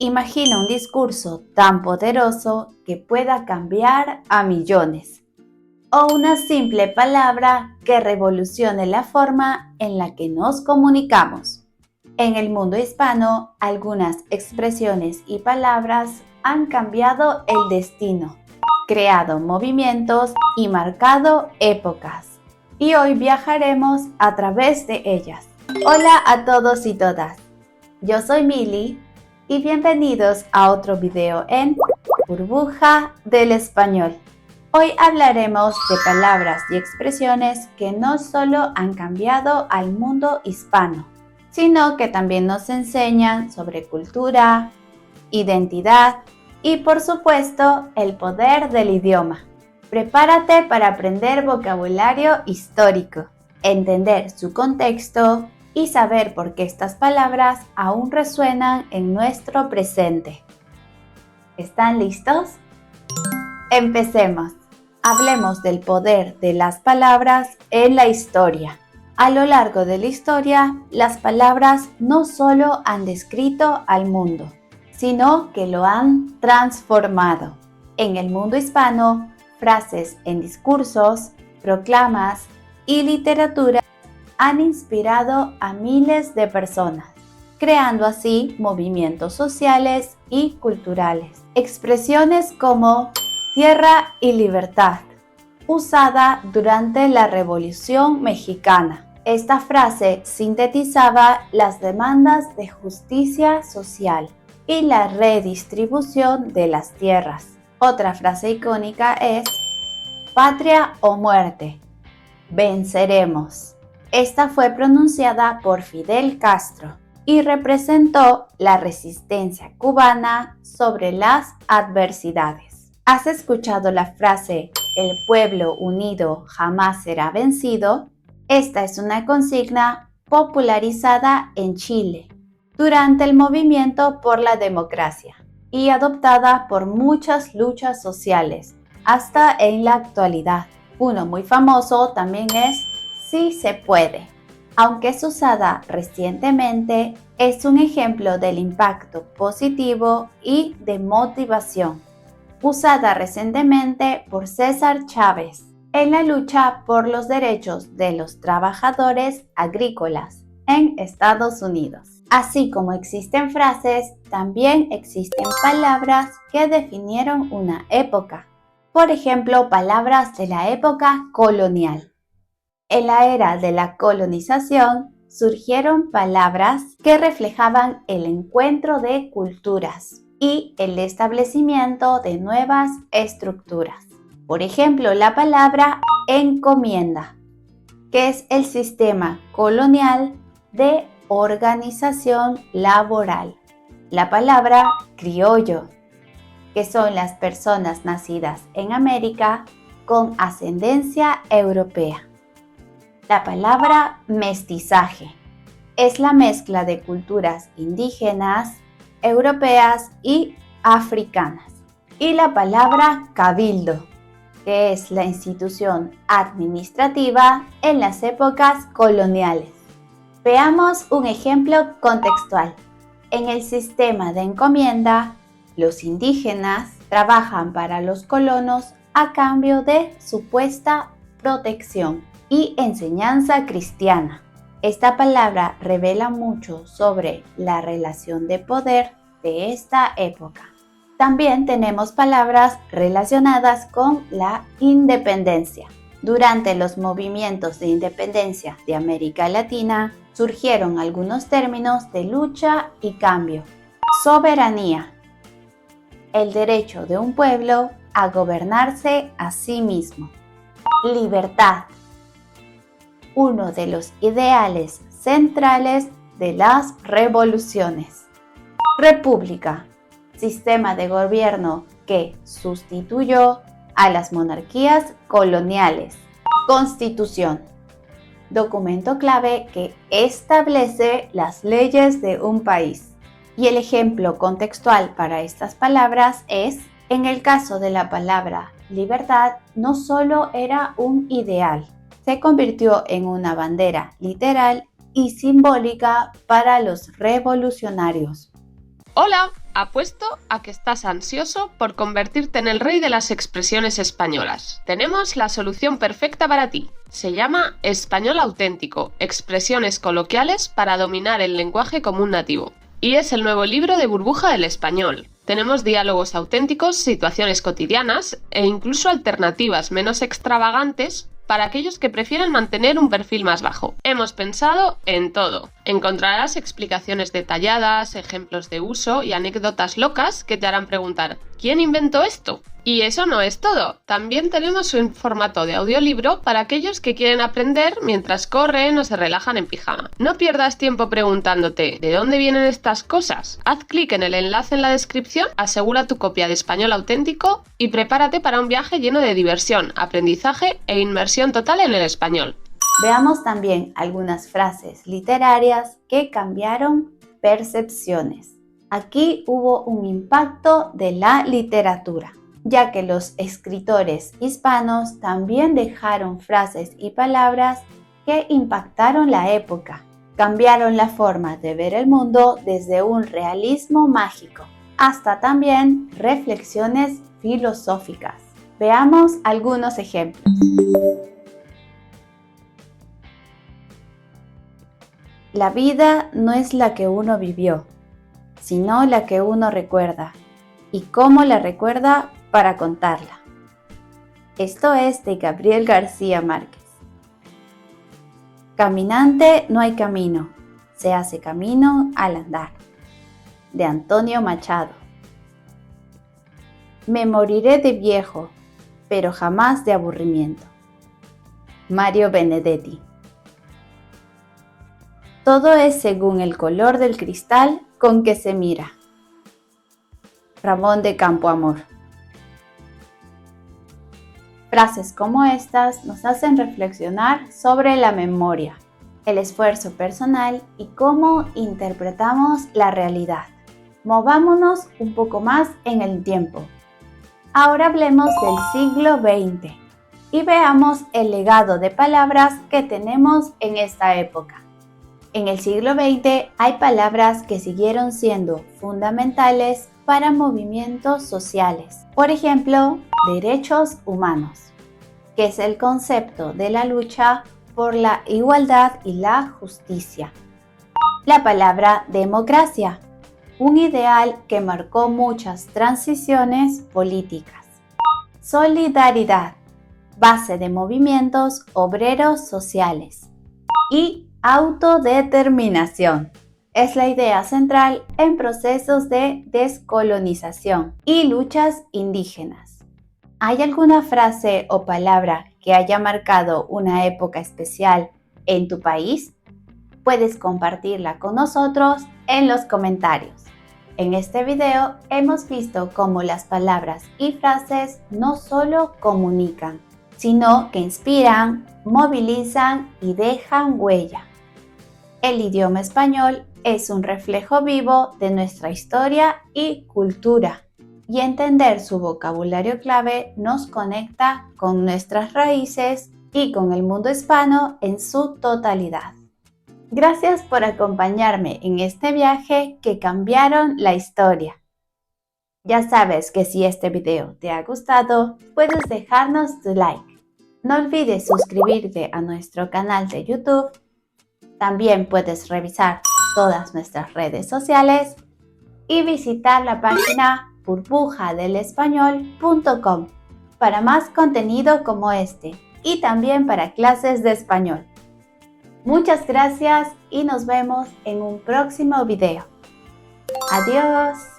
Imagina un discurso tan poderoso que pueda cambiar a millones. O una simple palabra que revolucione la forma en la que nos comunicamos. En el mundo hispano, algunas expresiones y palabras han cambiado el destino, creado movimientos y marcado épocas. Y hoy viajaremos a través de ellas. Hola a todos y todas. Yo soy Mili y bienvenidos a otro video en Burbuja del Español. Hoy hablaremos de palabras y expresiones que no solo han cambiado al mundo hispano, sino que también nos enseñan sobre cultura, identidad y, por supuesto, el poder del idioma. Prepárate para aprender vocabulario histórico, entender su contexto y saber por qué estas palabras aún resuenan en nuestro presente. ¿Están listos? Empecemos. Hablemos del poder de las palabras en la historia. A lo largo de la historia, las palabras no solo han descrito al mundo, sino que lo han transformado. En el mundo hispano, frases en discursos, proclamas y literatura han inspirado a miles de personas, creando así movimientos sociales y culturales. Expresiones como tierra y libertad, usada durante la Revolución Mexicana. Esta frase sintetizaba las demandas de justicia social y la redistribución de las tierras. Otra frase icónica es patria o muerte, venceremos. Esta fue pronunciada por Fidel Castro y representó la resistencia cubana sobre las adversidades. ¿Has escuchado la frase "El pueblo unido jamás será vencido"? Esta es una consigna popularizada en Chile durante el movimiento por la democracia y adoptada por muchas luchas sociales hasta en la actualidad. Uno muy famoso también es "Sí se puede". Aunque es usada recientemente, es un ejemplo del impacto positivo y de motivación. Usada recientemente por César Chávez en la lucha por los derechos de los trabajadores agrícolas en Estados Unidos. Así como existen frases, también existen palabras que definieron una época. Por ejemplo, palabras de la época colonial. En la era de la colonización surgieron palabras que reflejaban el encuentro de culturas y el establecimiento de nuevas estructuras. Por ejemplo, la palabra encomienda, que es el sistema colonial de organización laboral. La palabra criollo, que son las personas nacidas en América con ascendencia europea. La palabra mestizaje es la mezcla de culturas indígenas, europeas y africanas. Y la palabra cabildo, que es la institución administrativa en las épocas coloniales. Veamos un ejemplo contextual. En el sistema de encomienda, los indígenas trabajan para los colonos a cambio de supuesta protección y enseñanza cristiana. Esta palabra revela mucho sobre la relación de poder de esta época. También tenemos palabras relacionadas con la independencia. Durante los movimientos de independencia de América Latina, surgieron algunos términos de lucha y cambio. Soberanía, el derecho de un pueblo a gobernarse a sí mismo. Libertad, uno de los ideales centrales de las revoluciones. República, sistema de gobierno que sustituyó a las monarquías coloniales. Constitución, documento clave que establece las leyes de un país. Y el ejemplo contextual para estas palabras es, en el caso de la palabra libertad, no solo era un ideal, se convirtió en una bandera literal y simbólica para los revolucionarios. Hola, Apuesto a que estás ansioso por convertirte en el rey de las expresiones españolas. Tenemos la solución perfecta para ti. Se llama Español Auténtico, expresiones coloquiales para dominar el lenguaje común nativo. Y es el nuevo libro de Burbuja del Español. Tenemos diálogos auténticos, situaciones cotidianas e incluso alternativas menos extravagantes para aquellos que prefieren mantener un perfil más bajo. Hemos pensado en todo. Encontrarás explicaciones detalladas, ejemplos de uso y anécdotas locas que te harán preguntar ¿quién inventó esto? Y eso no es todo. También tenemos un formato de audiolibro para aquellos que quieren aprender mientras corren o se relajan en pijama. No pierdas tiempo preguntándote ¿de dónde vienen estas cosas? Haz clic en el enlace en la descripción, asegura tu copia de Español Auténtico y prepárate para un viaje lleno de diversión, aprendizaje e inmersión total en el español. Veamos también algunas frases literarias que cambiaron percepciones. Aquí hubo un impacto de la literatura, ya que los escritores hispanos también dejaron frases y palabras que impactaron la época. Cambiaron la forma de ver el mundo desde un realismo mágico hasta también reflexiones filosóficas. Veamos algunos ejemplos. La vida no es la que uno vivió, sino la que uno recuerda, y cómo la recuerda para contarla. Esto es de Gabriel García Márquez. Caminante no hay camino, se hace camino al andar. De Antonio Machado. Me moriré de viejo, pero jamás de aburrimiento. Mario Benedetti. Todo es según el color del cristal con que se mira. Ramón de Campoamor. Frases como estas nos hacen reflexionar sobre la memoria, el esfuerzo personal y cómo interpretamos la realidad. Movámonos un poco más en el tiempo. Ahora hablemos del siglo XX y veamos el legado de palabras que tenemos en esta época. En el siglo XX hay palabras que siguieron siendo fundamentales para movimientos sociales. Por ejemplo, derechos humanos, que es el concepto de la lucha por la igualdad y la justicia. La palabra democracia, un ideal que marcó muchas transiciones políticas. Solidaridad, base de movimientos obreros sociales. Y autodeterminación, es la idea central en procesos de descolonización y luchas indígenas. ¿Hay alguna frase o palabra que haya marcado una época especial en tu país? Puedes compartirla con nosotros en los comentarios. En este video hemos visto cómo las palabras y frases no solo comunican, sino que inspiran, movilizan y dejan huella. El idioma español es un reflejo vivo de nuestra historia y cultura, y entender su vocabulario clave nos conecta con nuestras raíces y con el mundo hispano en su totalidad. Gracias por acompañarme en este viaje que cambiaron la historia. Ya sabes que si este video te ha gustado, puedes dejarnos tu like. No olvides suscribirte a nuestro canal de YouTube. También puedes revisar todas nuestras redes sociales y visitar la página burbujadelespañol.com para más contenido como este y también para clases de español. Muchas gracias y nos vemos en un próximo video. Adiós.